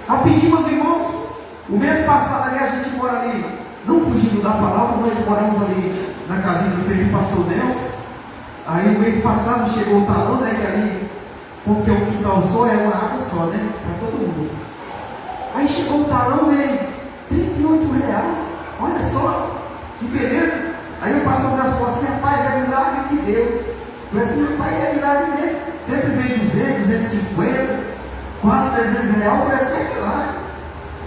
Rapidinho, meus irmãos, o mês passado ali, a gente mora ali, não fugindo da palavra, nós moramos ali na casinha do filho do pastor Nelson. Aí o mês passado chegou o talão, né, que ali, porque o quintal só é uma água só, né, para todo mundo. Aí chegou o talão dele, R$38. Olha só, que beleza. Aí o pastor Nelson falou assim: rapaz, é milagre de Deus. Eu falei assim: rapaz, é milagre mesmo. Sempre vem 200, 250, quase R$300. Eu falei assim: é milagre.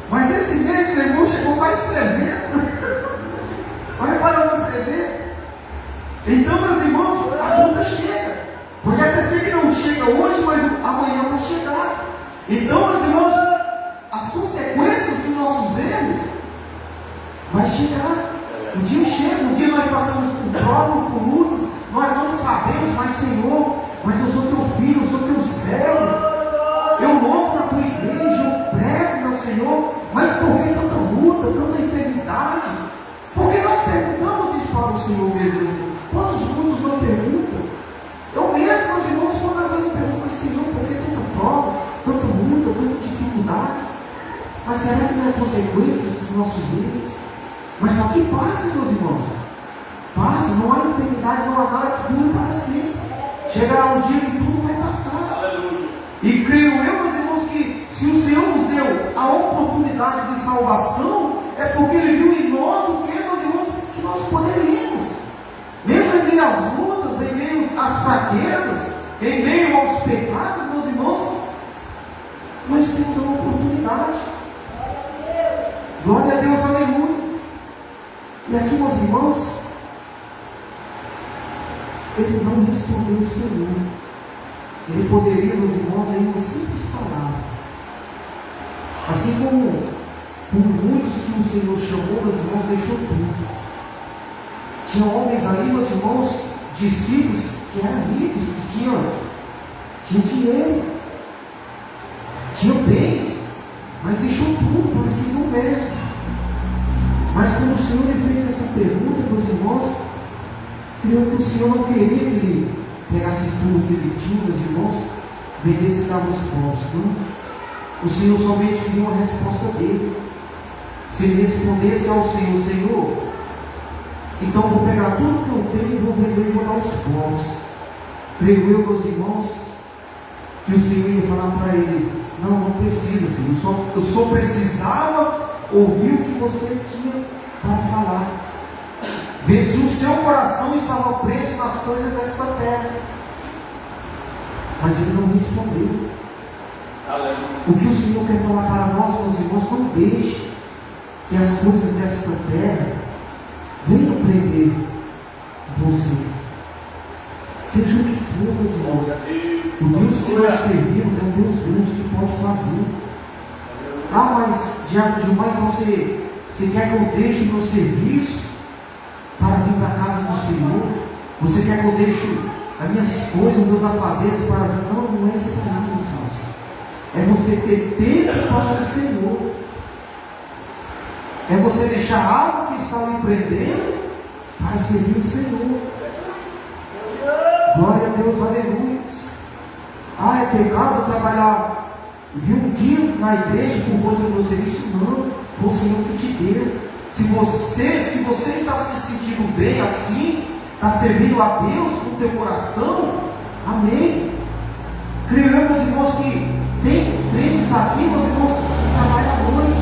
Mas esse mês, meu irmão, chegou quase 300. Olha para você ver. Então, meus irmãos, a conta chega. Pode até ser que não chega hoje, mas amanhã vai chegar. Então, meus irmãos, as consequências dos nossos erros vai chegar. O dia chega, um dia nós passamos por prova, por lutas, nós não sabemos, mas Senhor, mas eu sou teu filho, eu sou teu servo, eu louvo na tua igreja, eu prego, meu Senhor, mas por que tanta luta, tanta enfermidade? Porque nós perguntamos isso para o Senhor mesmo. Quantos muitos não perguntam? Eu mesmo, meus irmãos, quando alguém me pergunta, Senhor, por que tanta prova, tanta luta, tanta dificuldade? Mas será que não é consequência dos nossos erros? Mas só que passa, meus irmãos. Passa, não há enfermidade, não há nada que dure para sempre. Chegará um dia que tudo vai passar. E creio eu, meus irmãos, que se o Senhor nos deu a oportunidade de salvação, é porque Ele viu em nós o que, meus irmãos, que nós poderíamos. Mesmo em meio às lutas, em meio às fraquezas, em meio aos pecados, meus irmãos, nós temos a oportunidade. Glória a Deus, aleluia. E aqui, meus irmãos, ele não respondeu o Senhor. Ele poderia, meus irmãos, em uma simples palavra. Assim como por muitos que o Senhor chamou, meus irmãos, deixou tudo. Tinha homens ali, meus irmãos, discípulos que eram ricos, que tinham dinheiro, tinham bens, mas deixou tudo para seguir o mestre. Mas quando o Senhor lhe fez essa pergunta, meus irmãos, creio que o Senhor não queria que ele pegasse tudo que ele tinha, meus irmãos, vendesse e dava os pobres. Não. O Senhor somente queria uma resposta dele. Se ele respondesse ao Senhor, Senhor, então eu vou pegar tudo que eu tenho e vou vender e vou dar aos pobres. Creio eu, meus irmãos, que o Senhor ia falar para ele: não precisa, filho, eu só precisava ouvir o que você tinha para falar. Ver se o seu coração estava preso nas coisas desta terra. Mas ele não respondeu. O que o Senhor quer falar para nós, meus irmãos, não deixe que as coisas desta terra venham prender você. Seja o que for, meus irmãos, o Deus que nós servimos é um Deus grande que pode fazer. Ah, mas diabo de mãe, então você quer que eu deixe o meu serviço para vir para a casa do Senhor? Você quer que eu deixe as minhas coisas, os meus afazeres para vir? Não é isso aí, meus irmãos. É você ter tempo para o Senhor. É você deixar algo que está lhe prendendo para servir o Senhor. Glória a Deus, aleluia. Ah, é pecado trabalhar 20 dias na igreja por conta do meu serviço? Não, foi o Senhor que te deu. Se você está se sentindo bem assim, está servindo a Deus com o teu coração, amém. Creio, meus irmãos, que tem crentes aqui, meus irmãos, que trabalham à noite.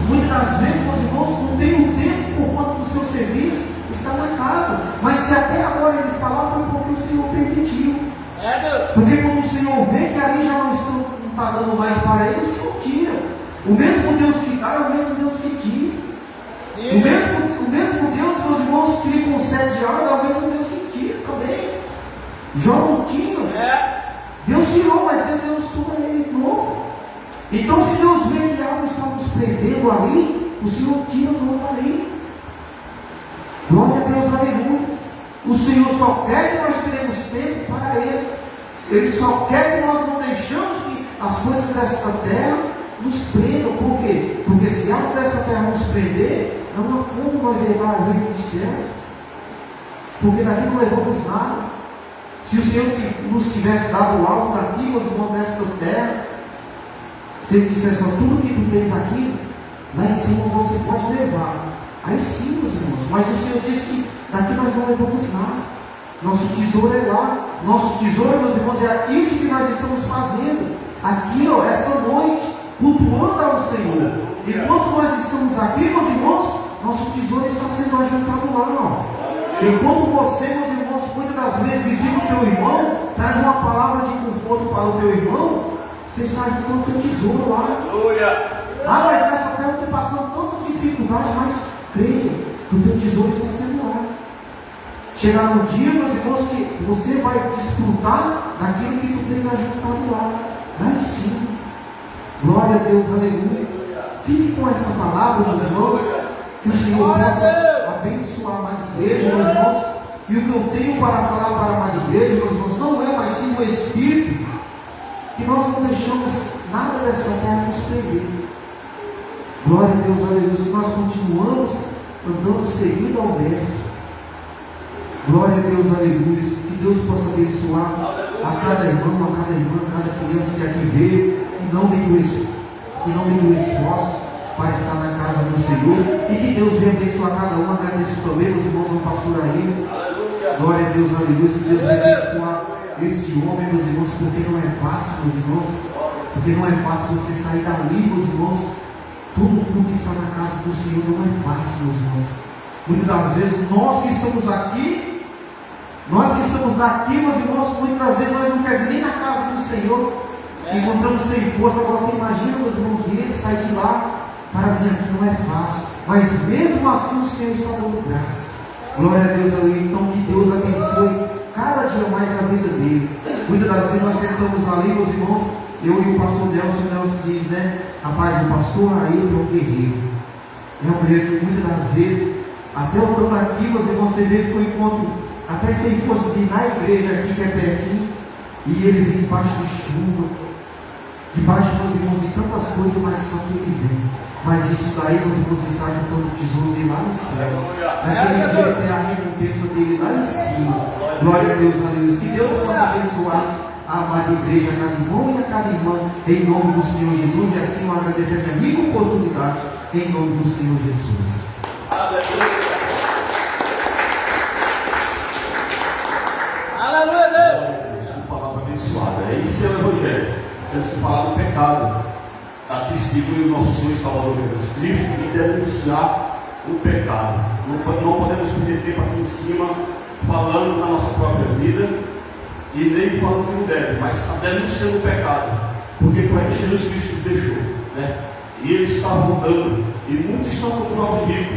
Muitas das vezes, meus irmãos, não tem um tempo por conta do seu serviço, está na casa. Mas se até agora ele está lá, foi porque o Senhor permitiu. Porque quando o Senhor vê que ali já não está dando mais para ele, o Senhor tira. O mesmo Deus que dá é o mesmo Deus que tira. O mesmo Deus, meus irmãos, que lhe concede algo é o mesmo Deus que tira também. Jó não tinha. Deus tirou, mas Deus tudo a ele novo. Então, se Deus vê que algo está nos prendendo ali, o Senhor tira nós ali. Glória a Deus, aleluia. O Senhor só quer que nós tenhamos tempo para Ele. Ele só quer que nós não deixamos que as coisas desta terra nos prendam. Por quê? Porque se algo dessa terra nos prender, não há como nós levar ao reino dos céus. Porque daqui não levamos nada. Se o Senhor nos tivesse dado algo daqui, meus irmãos, desta terra, se Ele dissesse, tudo que tu tens aqui, lá em cima você pode levar. Aí sim, meus irmãos. Mas o Senhor disse que daqui nós não levamos nada. Nosso tesouro é lá. Nosso tesouro, meus irmãos, é isso que nós estamos fazendo aqui, esta noite, cultuando ao Senhor. Enquanto nós estamos aqui, meus irmãos, nosso tesouro está sendo ajuntado lá. Enquanto você, meus irmãos, muitas das vezes visita o teu irmão, traz uma palavra de conforto para o teu irmão, você está ajuntando o teu tesouro lá. Ah, mas nessa terra eu estou passando tanta dificuldade, mas creia que o teu tesouro está sendo lá. Chegar no dia, meus irmãos, que você vai desfrutar daquilo que tu tens ajuntado lá em cima. Glória a Deus, aleluia. Fique com essa palavra, meus irmãos, que o Senhor possa abençoar a amada igreja, meus irmãos. E o que eu tenho para falar para a amada igreja, meus irmãos, não é mais sim o Espírito, que nós não deixamos nada dessa terra nos prender. Glória a Deus, aleluia. Que nós continuamos andando seguindo ao Mestre. Glória a Deus, aleluia. Que Deus possa abençoar a cada irmão, a cada irmã, a cada criança que aqui veio, em nome do Espírito. que não mediu esforço para estar na casa do Senhor, e que Deus venha abençoar cada um. Agradeço também os irmãos do pastor aí. Glória a Deus, aleluia. Que Deus venha abençoar este homem, meus irmãos, porque não é fácil, meus irmãos, porque não é fácil você sair dali, meus irmãos. Todo mundo está na casa do Senhor, não é fácil, meus irmãos. Muitas das vezes, nós que estamos aqui, nós que estamos daqui, meus irmãos, muitas das vezes nós não queremos nem na casa do Senhor, encontramos sem força. Agora você imagina, meus irmãos, ele sair de lá para vir aqui, não é fácil, mas mesmo assim o Senhor está dando graça. Glória a Deus, aleluia. Então que Deus abençoe cada dia mais a vida dele. Muitas das vezes nós sentamos ali, meus irmãos, eu e o pastor Nelson diz, né? A paz do pastor, aí eu tenho um guerreiro. É um guerreiro que muitas das vezes, até eu estou aqui, meus irmãos, tem vezes que eu encontro, até sem força de ir na igreja aqui, que é pertinho, e ele vem debaixo de chuva, debaixo, meus irmãos, de tantas coisas, mas só que ele vem. Mas isso daí, meus irmãos, está juntando o tesouro dele lá no céu. Naquele dia ele tem a recompensa dele lá em cima. Glória a Deus, aleluia. Que Deus possa abençoar a amada igreja, a cada irmão e a cada irmã, em nome do Senhor Jesus. E assim eu agradecer a minha oportunidade, em nome do Senhor Jesus. Aleluia, Deus. Uma palavra abençoada. Esse é o Evangelho. Temos que falar do pecado. Aqui institui o nosso Senhor e Salvador Jesus Cristo e denunciar o pecado. Não podemos perder tempo aqui em cima falando da nossa própria vida e nem falando que não deve, mas denunciando o pecado, porque foi Jesus Cristo nos deixou, né? E ele está voltando, e muitos estão com o próprio rico,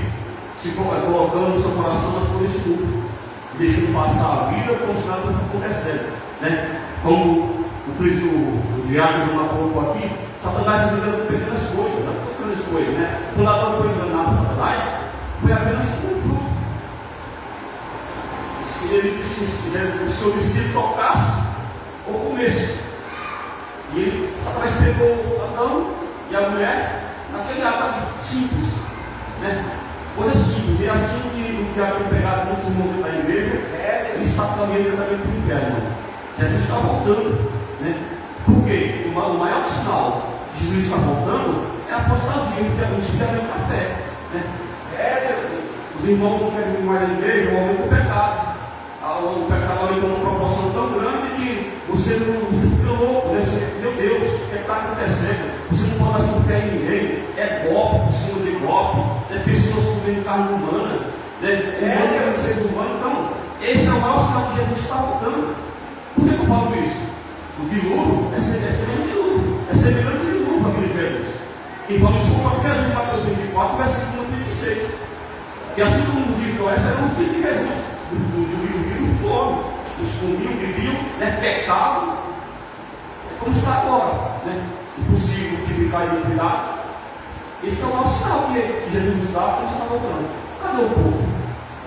se colocando no seu coração nas coisas do mundo, deixando passar a vida como se nada fosse acontecendo, né? Como o diário do colocou aqui, Satanás nos engana com pequenas coisas, não com grandes coisas, né? Quando Adão foi enganado por Satanás, foi apenas com um fruto. Se o discípulo tocasse ou comesse, e Satanás pegou Adão e a mulher naquele ato simples, né? Coisa simples, e assim que o diabo tem pegado muitos irmãos da igreja, ele está caminhando diretamente para o inferno. Jesus está voltando, né? Porque o maior sinal de Jesus está voltando é a apostasia, porque é o esfriamento da fé, né? Os irmãos não querem mais na igreja, aumenta o pecado. O pecado aumentou uma proporção tão grande que você fica louco, né? Meu Deus, o que está acontecendo? Você não pode mais confiar em ninguém. É golpe por cima de golpe, pessoas comendo carne humana, humano seres humanos. Então, esse é o maior sinal que Jesus está voltando. Por que eu falo isso? O dilúvio é semelhante de dilúvio, é semelhante de dilúvio aquele de Jesus. Quem fala isso porque a gente Mateus 24, versículo 36. E assim como nos diz Noé, serão os filhos de Jesus, do homem. Os comiam, viviam, né, pecado, como está agora, né? Impossível multiplicar e iniquidade. Esse é o nosso sinal que Jesus nos dá quando está voltando. Cadê o povo?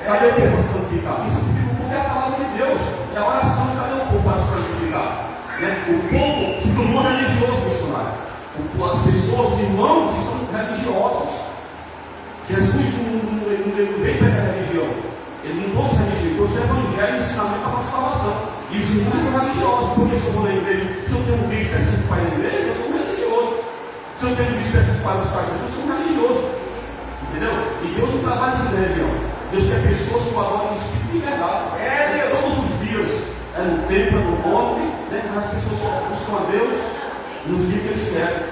Cadê o povo para se santificar? E santifica o povo é a palavra de Deus, é a oração. Cadê o povo para se santificar? Né? O povo se tornou religioso, missionário. As pessoas, os irmãos, estão religiosos. Jesus não veio para a religião. Ele não trouxe religião, ele trouxe o evangelho e ensinamento para a nossa salvação. E os irmãos são religiosos. Por isso eu vou na igreja. Se eu tenho um vídeo específico para a igreja, eu sou um religioso. Se eu tenho um vídeo específico para os pais, eu sou um religioso. Entendeu? E Deus não trabalha sem religião. Deus quer pessoas que o adoram no espírito de verdade. Todos os dias, no templo, no monte, né? As pessoas buscam a Deus nos dias que eles querem.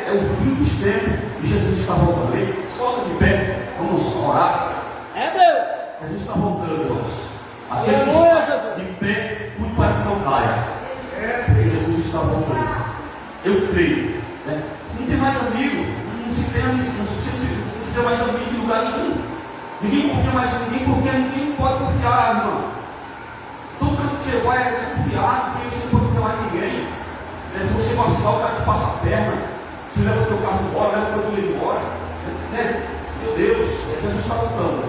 É o fim dos tempos e Jesus está voltando. Se coloca de pé, vamos orar. É Deus. Jesus está voltando, irmãos. Aquele que Aleluia, está Jesus. de pé, cuide para que não caia. Porque Jesus está voltando. Eu creio. Né? Não tem mais amigo. Não se tem mais amigo em lugar nenhum. Ninguém confia mais em ninguém, porque ninguém pode confiar, irmão. Todo canto que você vai é desconfiado, porque você não pode confiar em ninguém. Se você vacilar, o cara te passa a perna. Se leva o teu carro embora, leva o teu dinheiro embora. Né? Meu Deus, Jesus está voltando.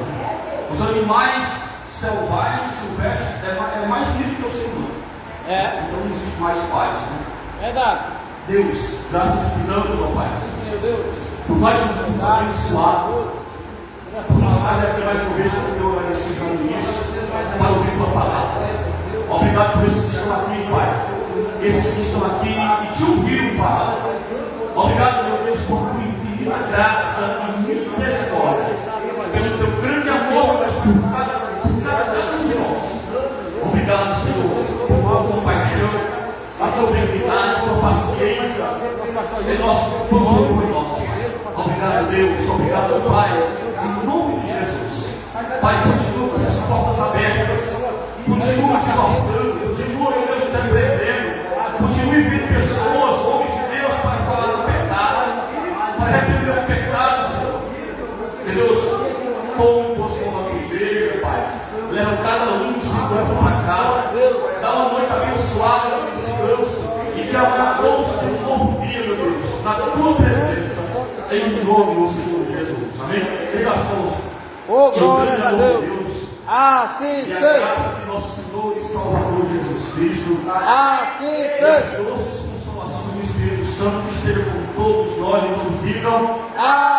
Os animais selvagens, silvestres, é mais unido que o ser humano. Então não existe mais paz. Né? Verdade. Deus, graças te damos, ó Pai. Meu Deus. Por mais um tempo abençoado. Por nos trazer aqui mais uma vez, porque eu agradecendo isso, para ouvir tua palavra. Obrigado por esses que estão aqui, Pai. Esses que estão aqui e te ouviram, Pai. Obrigado, meu Deus, paciência em nosso povo e nós. Obrigado, Deus. Obrigado, Pai. Em nome de Jesus. Pai, continua com essas portas abertas. Continua nos exortando. Continua, meu Deus, nos repreendendo. Continue vendo pessoas, homens de Deus, para falar do pecado. Para repreender o pecado, Senhor. Deus, tome como a tua igreja, Pai. Leva cada um de segurança para casa. Dá uma noite abençoada de segurança. E que amanhã todos tenham um novo dia, meu Deus, na tua presença. Em nome do Senhor Jesus. Amém? E nós estamos. Oh, glória a Deus. Assim E a seja. graça de nosso Senhor e Salvador Jesus Cristo. Assim E as seja. doces consolações do Espírito Santo estejam com todos nós e nos digam. Amém.